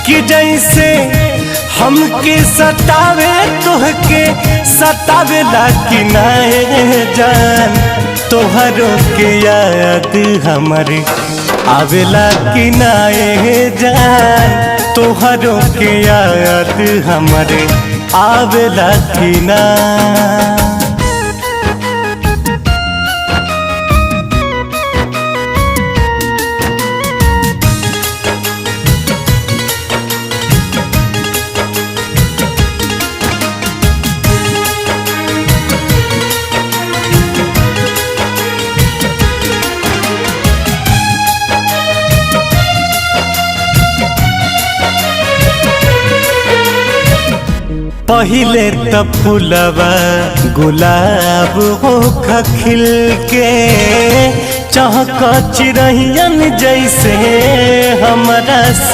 कि जैसे हमके सतावे तोहके सतावेला कि नाए जान, तोहरो के याद हमारे आवेला कि नाए जान, तोहरो के याद हमारे आवेला कि ना। पहिले त फूलवा गुलाब हो खिल के चहक चिरहियन जैसे हमरा से